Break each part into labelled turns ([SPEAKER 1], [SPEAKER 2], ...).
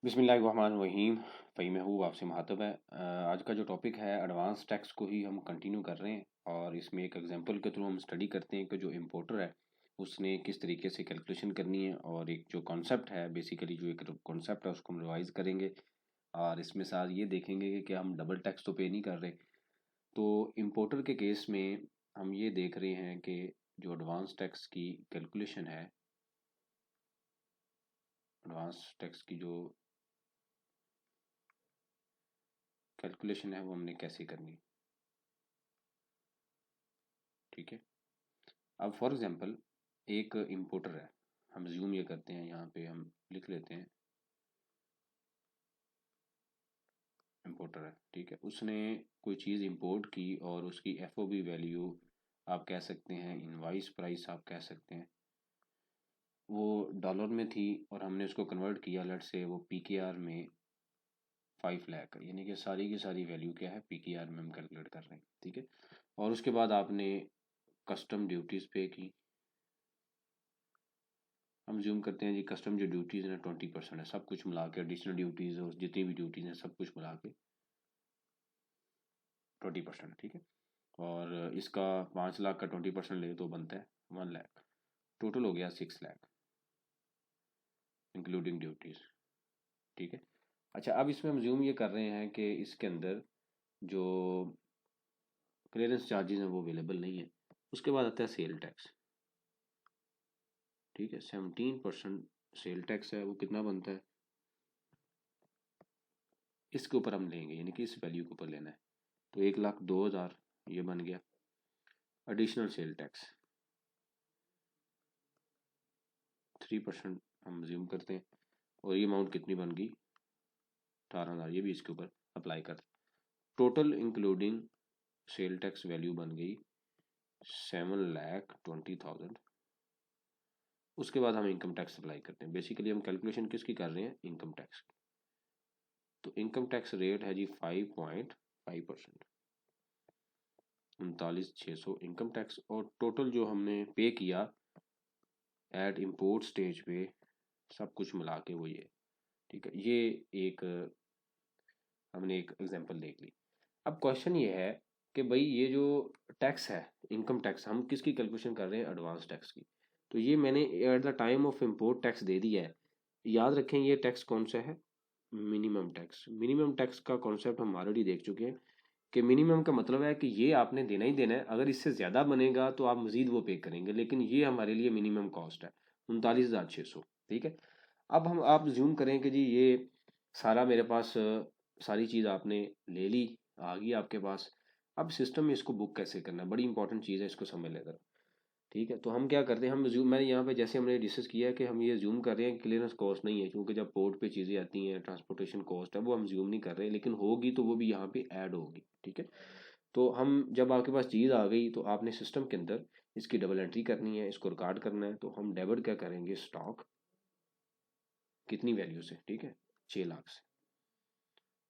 [SPEAKER 1] बिस्मिल्लाहिर्रहमानिर्रहीम। फ़ही महबूब आपसे मुखातब है। आज का जो टॉपिक है एडवांस टैक्स को ही हम कंटिन्यू कर रहे हैं और इसमें एक एग्जांपल के थ्रू हम स्टडी करते हैं कि जो इम्पोर्टर है उसने किस तरीके से कैलकुलेशन करनी है और एक जो कॉन्सेप्ट है बेसिकली जो एक कॉन्सेप्ट है उसको हम रिवाइज करेंगे और इसमें साथ ये देखेंगे कि हम डबल टैक्स तो पे नहीं कर रहे। तो इम्पोर्टर के केस में हम ये देख रहे हैं कि जो एडवांस टैक्स की कैलकुलेशन है, एडवांस टैक्स की जो कैलकुलेशन है वो हमने कैसे करनी है। ठीक है, अब फॉर एग्जांपल एक इम्पोर्टर है, हम ज्यूम ये करते हैं, यहाँ पे हम लिख लेते हैं इम्पोर्टर है। ठीक है, उसने कोई चीज़ इंपोर्ट की और उसकी एफओबी वैल्यू आप कह सकते हैं, इनवाइस प्राइस आप कह सकते हैं, वो डॉलर में थी और हमने उसको कन्वर्ट किया लेट से वो पीकेआर में 5 लाख, यानी कि सारी की सारी वैल्यू क्या है पीकेआर में हम कैलकुलेट कर रहे हैं। ठीक है, और उसके बाद आपने कस्टम ड्यूटीज़ पे की। हम ज्यूम करते हैं जी, कस्टम जो ड्यूटीज़ हैं 20% है, सब कुछ मिला के एडिशनल ड्यूटीज़ और जितनी भी ड्यूटीज़ हैं सब कुछ मिला के 20%। ठीक है, और इसका 5 लाख का 20% ले तो बनता है 1 लाख, टोटल हो गया 6 लाख इंक्लूडिंग ड्यूटीज़। ठीक है, अच्छा अब इसमें हम ज्यूम ये कर रहे हैं कि इसके अंदर जो क्लियरेंस चार्जेस हैं वो अवेलेबल नहीं है। उसके बाद आता है सेल टैक्स। ठीक है, 17% सेल टैक्स है, वो कितना बनता है, इसके ऊपर हम लेंगे, यानी कि इस वैल्यू के ऊपर लेना है। तो 1,02,000 ये बन गया। एडिशनल सेल टैक्स 3% हम ज्यूम करते हैं और ये अमाउंट कितनी बन गई 18,000, ये भी इसके ऊपर अप्लाई करते हैं। Total including sale tax value बन गई 7,20,000। उसके बाद हम इनकम टैक्स अप्लाई करते हैं। बेसिकली हम कैलकुलेशन किसकी कर रहे हैं, इनकम टैक्स की। तो इनकम टैक्स रेट है जी 5.5%, 39,600 इनकम टैक्स। और टोटल जो हमने पे किया एट इम्पोर्ट स्टेज पे सब कुछ मिला के वो ये। ठीक है, ये एक हमने एक एग्जांपल देख ली। अब क्वेश्चन ये है कि भाई ये जो टैक्स है इनकम टैक्स, हम किसकी कैलकुलेशन कर रहे हैं, एडवांस टैक्स की। तो ये मैंने at the time of import tax दे दिया है। याद रखें ये टैक्स कौन सा है, मिनिमम टैक्स। मिनिमम टैक्स का कॉन्सेप्ट हम ऑलरेडी देख चुके हैं कि मिनिमम का मतलब है कि ये आपने देना ही देना है, अगर इससे ज़्यादा बनेगा तो आप मज़ीद वो पे करेंगे, लेकिन ये हमारे लिए मिनिमम कॉस्ट है 39,600। ठीक है, अब हम आप ज्यूम करें कि जी ये सारा मेरे पास सारी चीज़ आपने ले ली, आ गई आपके पास। अब सिस्टम में इसको बुक कैसे करना है, बड़ी इंपॉर्टेंट चीज़ है, इसको समझ लेकर। ठीक है, तो हम क्या करते हैं, हम जूम, मैंने यहाँ पे जैसे हमने डिस्कस किया है कि हम ये जूम कर रहे हैं, क्लियरेंस कॉस्ट नहीं है, क्योंकि जब पोर्ट पे चीज़ें आती हैं ट्रांसपोर्टेशन कॉस्ट है वो हम जूम नहीं कर रहे, लेकिन होगी तो वो भी यहाँ पे ऐड होगी। ठीक है, तो हम जब आपके पास चीज़ आ गई तो आपने सिस्टम के अंदर इसकी डबल एंट्री करनी है, इसको रिकॉर्ड करना है। तो हम डेबिट क्या करेंगे, स्टॉक कितनी वैल्यू से, ठीक है 6 लाख से,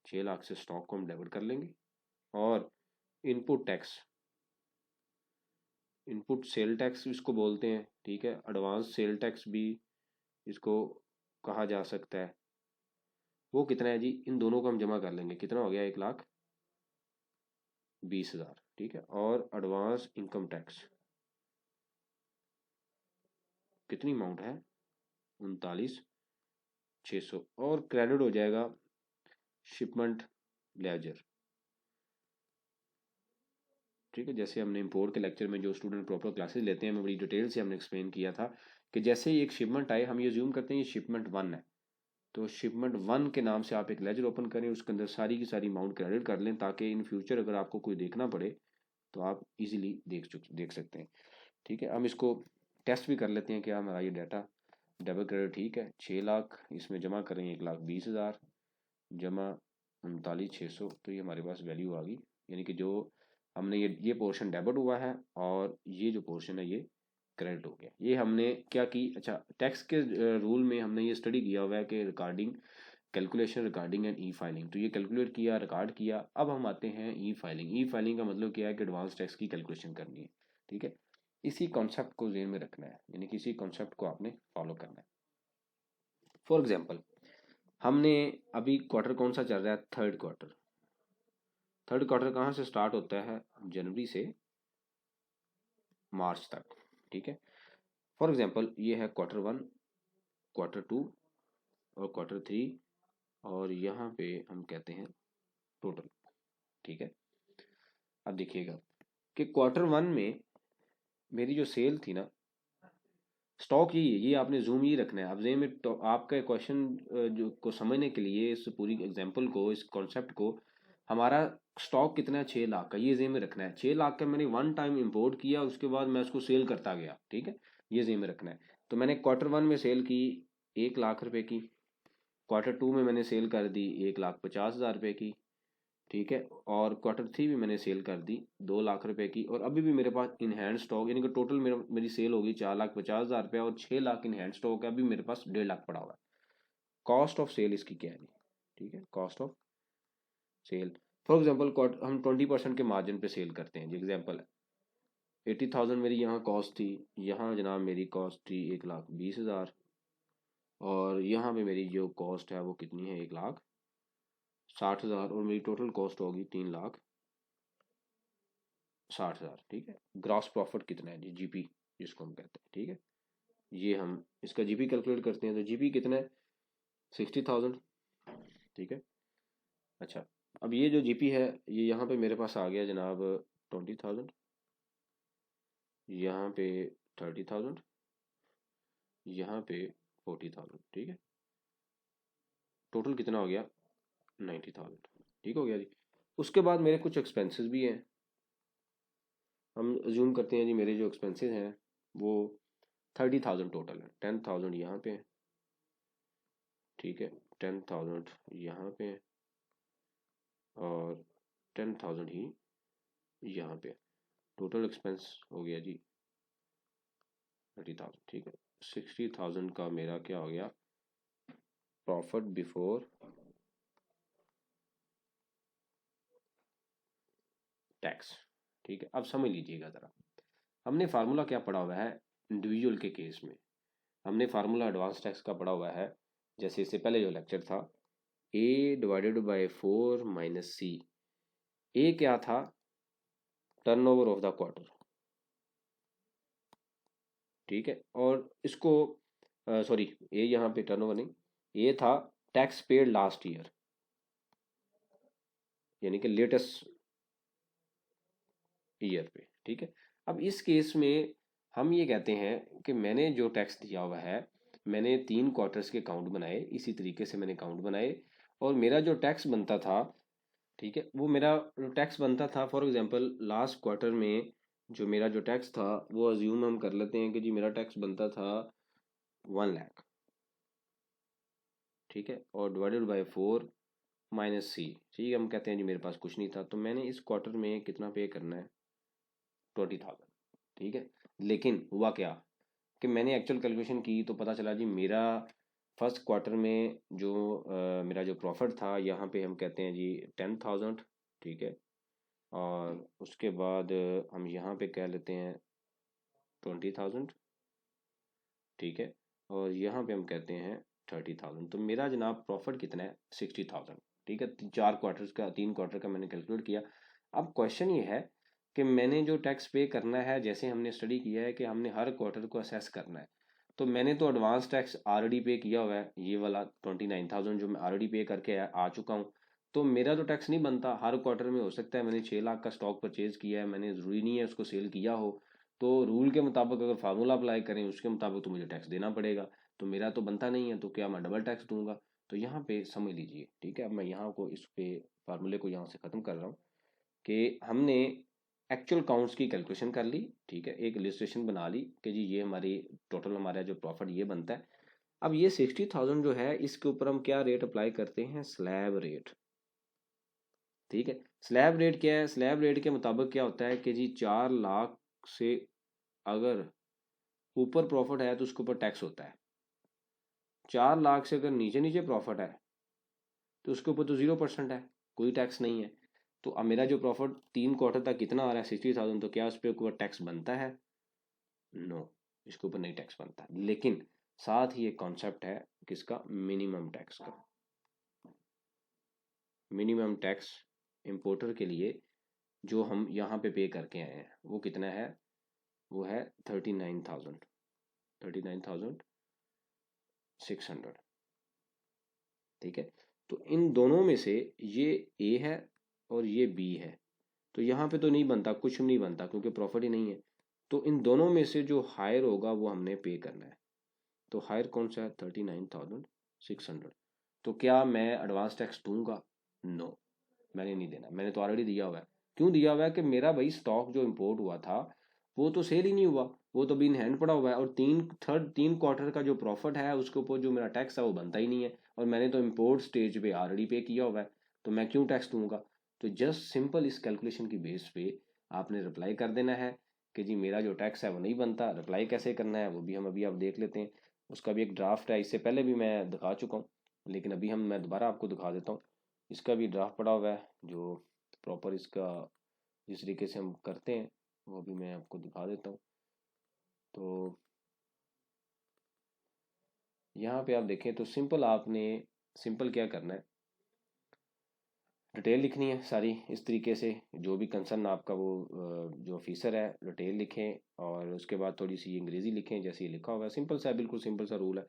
[SPEAKER 1] 6 लाख से स्टॉक को हम डेबिट कर लेंगे। और input tax, input sale tax इसको बोलते हैं। ठीक है, एडवांस सेल टैक्स भी इसको कहा जा सकता है। वो कितना है जी, इन दोनों को हम जमा कर लेंगे, कितना हो गया 1,20,000। ठीक है, और एडवांस इनकम टैक्स कितनी अमाउंट है 39,600, और क्रेडिट हो जाएगा शिपमेंट लेजर। ठीक है, जैसे हमने इम्पोर्ट के लेक्चर में जो स्टूडेंट प्रॉपर क्लासेस लेते हैं, मैं बड़ी डिटेल से हमने एक्सप्लेन किया था कि जैसे ही एक शिपमेंट आए हम ये ज्यूम करते हैं ये शिपमेंट 1 है, तो शिपमेंट 1 के नाम से आप एक लेजर ओपन करें, उसके अंदर सारी की सारी अमाउंट क्रेडिट कर लें, ताकि इन फ्यूचर अगर आपको कोई देखना पड़े तो आप इजीली देख सकते हैं। ठीक है, हम इसको टेस्ट भी कर लेते हैं कि हमारा ये डाटा डेबिट क्रेडिट ठीक है। 6 लाख इसमें जमा करें 1,20,000 जमा 39,600, तो ये हमारे पास वैल्यू आ गई, यानी कि जो हमने ये पोर्शन डेबिट हुआ है और ये जो पोर्शन है ये क्रेडिट हो गया। ये हमने क्या की, अच्छा टैक्स के रूल में हमने ये स्टडी किया हुआ है कि recording, calculation recording and E filing. तो ये कैलकुलेट किया, रिकॉर्ड किया। अब हम आते हैं ई फाइलिंग। ई फाइलिंग का मतलब क्या है कि एडवांस टैक्स की कैलकुलेशन करनी है। ठीक है, इसी कॉन्सेप्ट को ज़हन में रखना है, यानी कि इसी कॉन्सेप्ट को आपने फॉलो करना है। फॉर एग्जाम्पल हमने अभी क्वार्टर कौन सा चल रहा है, थर्ड क्वार्टर। थर्ड क्वार्टर कहाँ से स्टार्ट होता है, जनवरी से मार्च तक, ठीक है। फॉर एग्जांपल ये है क्वार्टर वन, क्वार्टर टू और क्वार्टर थ्री, और यहाँ पे हम कहते हैं टोटल, ठीक है। अब देखिएगा कि क्वार्टर वन में मेरी जो सेल थी ना, स्टॉक यही है, ये आपने जूम ही रखना है। अब जेम में तो आपका क्वेश्चन जो को समझने के लिए, इस पूरी एग्जांपल को, इस कॉन्सेप्ट को, हमारा स्टॉक कितना है, 6 लाख का, ये जेम में रखना है। 6 लाख का मैंने वन टाइम इंपोर्ट किया, उसके बाद मैं उसको सेल करता गया, ठीक है, ये जेम में रखना है। तो मैंने क्वार्टर वन में सेल की 1 लाख रुपए की, क्वार्टर टू में मैंने सेल कर दी 1,50,000 रुपये की, ठीक है, और क्वार्टर थ्री भी मैंने सेल कर दी 2 लाख रुपए की, और अभी भी मेरे पास इन हैंड स्टॉक, यानी कि टोटल मेरी सेल होगी 4,50,000 रुपये, और 6 लाख इन हैंड स्टॉक है, अभी मेरे पास 1.5 लाख पड़ा हुआ है। कॉस्ट ऑफ सेल इसकी क्या है जी, ठीक है, cost of sale. For example हम 20% के मार्जिन पे सेल करते हैं जी, एग्जाम्पल है 80,000 मेरी यहाँ कॉस्ट थी, यहाँ जनाब मेरी कॉस्ट थी 1,20,000, और यहाँ पे मेरी जो कॉस्ट है वो कितनी है, 1,60,000, और मेरी टोटल कॉस्ट होगी 3,60,000, ठीक है। ग्रॉस प्रॉफिट कितना है जी, जीपी जिसको हम कहते हैं, ठीक है। ये हम इसका जीपी कैलकुलेट करते हैं, तो जीपी कितना है, 60,000, ठीक है। अच्छा, अब ये जो जीपी है, ये यहाँ पे मेरे पास आ गया जनाब 20,000, यहाँ पे 30,000, यहाँ पे 40,000, ठीक है। टोटल कितना हो गया, 90,000, ठीक हो गया जी। उसके बाद मेरे कुछ एक्सपेंसेस भी हैं, हम अज्यूम करते हैं जी मेरे जो एक्सपेंसेस हैं वो 30,000 टोटल है। 10,000 यहाँ पे है, ठीक है, 10,000 यहाँ पे है, और 10,000 ही यहाँ पे। टोटल एक्सपेंस हो गया जी 30,000, ठीक है। 60,000 का मेरा क्या हो गया, प्रॉफिट बिफोर टैक्स, ठीक है। अब समझ लीजिएगा ज़रा, हमने फार्मूला क्या पढ़ा हुआ है इंडिविजुअल के केस में, हमने फार्मूला एडवांस टैक्स का पढ़ा हुआ है। जैसे इससे पहले जो लेक्चर था, A/4 - C। ए क्या था, टर्नओवर ऑफ द क्वार्टर, ठीक है। और इसको सॉरी, ए यहाँ पे टर्नओवर नहीं, ये था टैक्स पेड लास्ट ईयर, यानी कि लेटेस्ट ईयर पे, ठीक है। अब इस केस में हम ये कहते हैं कि मैंने जो टैक्स दिया हुआ है, मैंने 3 क्वार्टर्स के अकाउंट बनाए, इसी तरीके से मैंने अकाउंट बनाए, और मेरा जो टैक्स बनता था, ठीक है, वो मेरा जो टैक्स बनता था, फॉर एग्जांपल लास्ट क्वार्टर में जो मेरा जो टैक्स था, वो अज्यूम हम कर लेते हैं कि जी मेरा टैक्स बनता था 1 लाख, ठीक है, और डिवाइडेड बाय 4 - C, ठीक है। हम कहते हैं जी मेरे पास कुछ नहीं था, तो मैंने इस क्वार्टर में कितना पे करना है, 20,000, ठीक है। लेकिन हुआ क्या कि मैंने एक्चुअल कैलकुलेशन की तो पता चला जी मेरा फर्स्ट क्वार्टर में जो मेरा जो प्रॉफिट था, यहाँ पे हम कहते हैं जी 10,000, ठीक है, और उसके बाद हम यहाँ पे कह लेते हैं 20,000, ठीक है, और यहाँ पे हम कहते हैं 30,000। तो मेरा जनाब प्रॉफिट कितना है, 60,000, ठीक है। 4 क्वार्टर्स का, 3 क्वार्टर का मैंने कैलकुलेट किया। अब क्वेश्चन ये है कि मैंने जो टैक्स पे करना है, जैसे हमने स्टडी किया है कि हमने हर क्वार्टर को असेस करना है, तो मैंने तो एडवांस टैक्स ऑलरेडी पे किया हुआ है, ये वाला 29,000 जो मैं ऑलरेडी पे करके आ चुका हूँ। तो मेरा तो टैक्स नहीं बनता, हर क्वार्टर में हो सकता है मैंने 6 लाख का स्टॉक परचेज किया है, मैंने ज़रूरी नहीं है उसको सेल किया हो, तो रूल के मुताबिक अगर फार्मूला अप्लाई करें उसके मुताबिक तो मुझे टैक्स देना पड़ेगा, तो मेरा तो बनता नहीं है, तो क्या मैं डबल टैक्स दूंगा। तो यहाँ पे समझ लीजिए, ठीक है। अब मैं यहाँ को इस पे फार्मूले को यहाँ से ख़त्म कर रहा हूँ कि हमने एक्चुअल काउंट्स की कैलकुलेशन कर ली, ठीक है, एक इलिस्ट्रेशन बना ली कि जी ये हमारी टोटल हमारा जो प्रॉफिट ये बनता है। अब ये 60,000 जो है, इसके ऊपर हम क्या रेट अप्लाई करते हैं, स्लैब रेट, ठीक है। स्लैब रेट क्या है, स्लैब रेट के मुताबिक क्या होता है कि जी 4 लाख से अगर ऊपर प्रॉफिट है तो उसके ऊपर टैक्स होता है, 4 लाख से अगर नीचे नीचे प्रॉफिट है तो उसके ऊपर तो 0% है, कोई टैक्स नहीं है। तो अब मेरा जो प्रॉफिट 3 क्वार्टर तक कितना आ रहा है, 60,000, तो क्या उस पर ऊपर टैक्स बनता है, नो, इसके ऊपर नहीं टैक्स बनता। लेकिन साथ ही एक कॉन्सेप्ट है किसका, मिनिमम टैक्स का, मिनिमम टैक्स इम्पोर्टर के लिए जो हम यहाँ पे करके आए हैं वो कितना है, वो है 39,600। ठीक है, तो इन दोनों में से ये ए है और ये बी है, तो यहाँ पे तो नहीं बनता, कुछ नहीं बनता क्योंकि प्रॉफिट ही नहीं है। तो इन दोनों में से जो हायर होगा वो हमने पे करना है। तो हायर कौन सा है, 39,600। तो क्या मैं एडवांस टैक्स दूंगा? नो, मैंने नहीं देना, मैंने तो ऑलरेडी दिया हुआ है। क्यों दिया हुआ है कि मेरा भाई स्टॉक जो इम्पोर्ट हुआ था वो तो सेल ही नहीं हुआ, वो तो अभी इन हैंड पड़ा हुआ है, और तीन क्वार्टर का जो प्रॉफिट है उसके ऊपर जो मेरा टैक्स है वो बनता ही नहीं है, और मैंने तो इम्पोर्ट स्टेज पे ऑलरेडी पे किया हुआ है, तो मैं क्यों टैक्स दूंगा? तो जस्ट सिंपल इस कैलकुलेशन की बेस पे आपने रिप्लाई कर देना है कि जी मेरा जो टैक्स है वो नहीं बनता। रिप्लाई कैसे करना है वो भी हम अभी आप देख लेते हैं, उसका भी एक ड्राफ्ट है, इससे पहले भी मैं दिखा चुका हूँ, लेकिन अभी मैं दोबारा आपको दिखा देता हूँ। इसका भी ड्राफ्ट पड़ा हुआ है, जो प्रॉपर इसका जिस तरीके से हम करते हैं वो भी मैं आपको दिखा देता हूँ। तो यहाँ पे आप देखें तो सिंपल क्या करना है, डिटेल लिखनी है सारी इस तरीके से, जो भी कंसर्न आपका वो जो ऑफिसर है डिटेल लिखें, और उसके बाद थोड़ी सी अंग्रेजी लिखें जैसे ये लिखा हुआ है, सिंपल सा बिल्कुल सिंपल सा रूल है।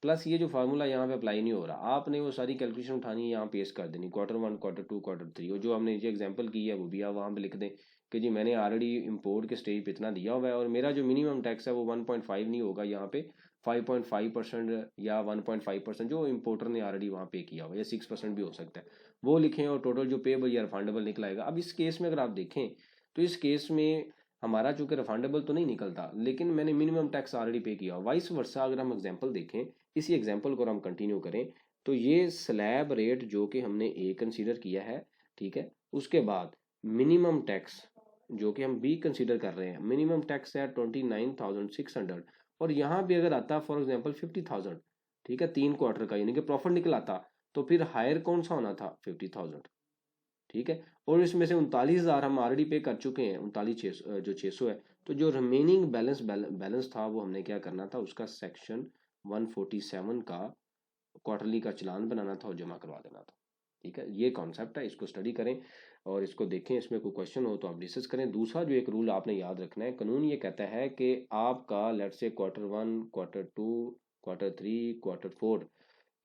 [SPEAKER 1] प्लस ये जो फार्मूला यहाँ पे अप्लाई नहीं हो रहा, आपने वो सारी कैलकुलेशन उठानी है यहाँ पेश कर देनी, Q1 Q2 Q3, और जो हमने जो एग्जांपल की है वो भी आप वहाँ पे लिख दें कि जी मैंने ऑलरेडी इम्पोर्ट के स्टेज पे इतना दिया हुआ है, और मेरा जो मिनिमम टैक्स है वो 1.5 नहीं होगा, यहाँ पे 5.5% या 1.5% जो इम्पोर्टर ने ऑलरेडी वहाँ पे किया हुआ है, या 6% भी हो सकता है, वो लिखें, और टोटल जो पेबल या रिफंडेबल निकलाएगा। अब इस केस में अगर आप देखें तो इस केस में हमारा चूंकि रिफंडेबल तो नहीं निकलता, लेकिन मैंने मिनिमम टैक्स ऑलरेडी पे किया, वाइस वर्सा अगर हम एग्जांपल देखें, इसी एग्जांपल को हम कंटिन्यू करें, तो ये स्लैब रेट जो कि हमने ए कंसीडर किया है, ठीक है, उसके बाद मिनिमम टैक्स जो कि हम बी कंसीडर कर रहे हैं, मिनिमम टैक्स है 29,600, और यहाँ भी अगर आता फॉर एग्जाम्पल 50,000, ठीक है, 3 क्वार्टर का यानी कि प्रॉफिट निकल आता, तो फिर हायर कौन सा होना था, 50,000। ठीक है, और इसमें से 39,000 हम ऑलरेडी पे कर चुके हैं, 39,600 जो 600 है, तो जो रिमेनिंग बैलेंस था वो हमने क्या करना था, उसका सेक्शन 147 का क्वार्टरली का चलान बनाना था और जमा करवा देना था। ठीक है, ये कॉन्सेप्ट है, इसको स्टडी करें और इसको देखें, इसमें कोई क्वेश्चन हो तो आप डिस्कस करें। दूसरा जो एक रूल आपने याद रखना है, कानून ये कहता है कि आपका let's say Q1 Q2 Q3 Q4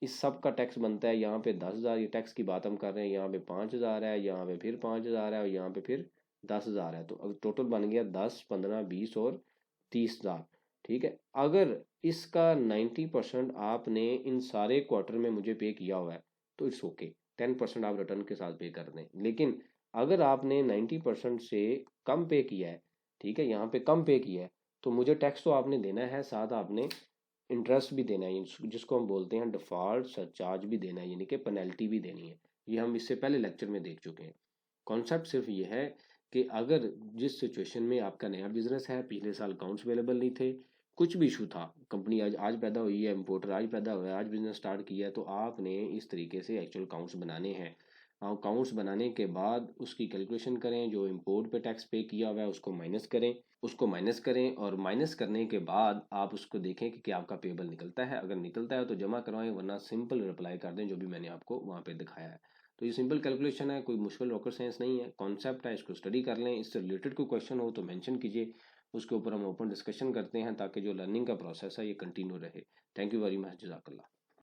[SPEAKER 1] इस सब का टैक्स बनता है, यहाँ पे 10,000, ये टैक्स की बात हम कर रहे हैं, यहाँ पे 5,000 है, यहाँ पे फिर 5,000 है, और यहाँ पे फिर 10,000 है, तो अब टोटल बन गया 10, 15, 20 और 30,000। ठीक है, अगर इसका 90% आपने इन सारे क्वार्टर में मुझे पे किया हुआ है तो इट्स ओके, 10% आप रिटर्न के साथ पे कर दें। लेकिन अगर आपने 90% से कम पे किया है, ठीक है, यहाँ पे कम पे किया है, तो मुझे टैक्स तो आपने देना है, साथ आपने इंटरेस्ट भी देना है, जिसको हम बोलते हैं डिफॉल्ट सरचार्ज भी देना है, यानी कि पेनल्टी भी देनी है। ये हम इससे पहले लेक्चर में देख चुके हैं। कॉन्सेप्ट सिर्फ ये है कि अगर जिस सिचुएशन में आपका नया बिजनेस है, पिछले साल अकाउंट्स अवेलेबल नहीं थे, कुछ भी इशू था, कंपनी आज पैदा हुई है, इम्पोर्टर आज पैदा हुआ है, आज बिजनेस स्टार्ट किया है, तो आपने इस तरीके से एक्चुअल अकाउंट्स बनाने हैं। अकाउंट्स बनाने के बाद उसकी कैलकुलेशन करें, जो इम्पोर्ट पे टैक्स पे किया हुआ है उसको माइनस करें, और माइनस करने के बाद आप उसको देखें कि क्या आपका पेबल निकलता है, अगर निकलता है तो जमा करवाएं, वरना सिंपल रिप्लाई कर दें जो भी मैंने आपको वहाँ पे दिखाया है। तो ये सिंपल कैलकुलेशन है, कोई मुश्किल रॉकेट साइंस नहीं है, कॉन्सेप्ट है, इसको स्टडी कर लें। इससे रिलेटेड कोई क्वेश्चन हो तो मेंशन कीजिए, उसके ऊपर हम ओपन डिस्कशन करते हैं ताकि जो लर्निंग का प्रोसेस है ये कंटिन्यू रहे। थैंक यू वेरी मच, जज़ाकल्लाह।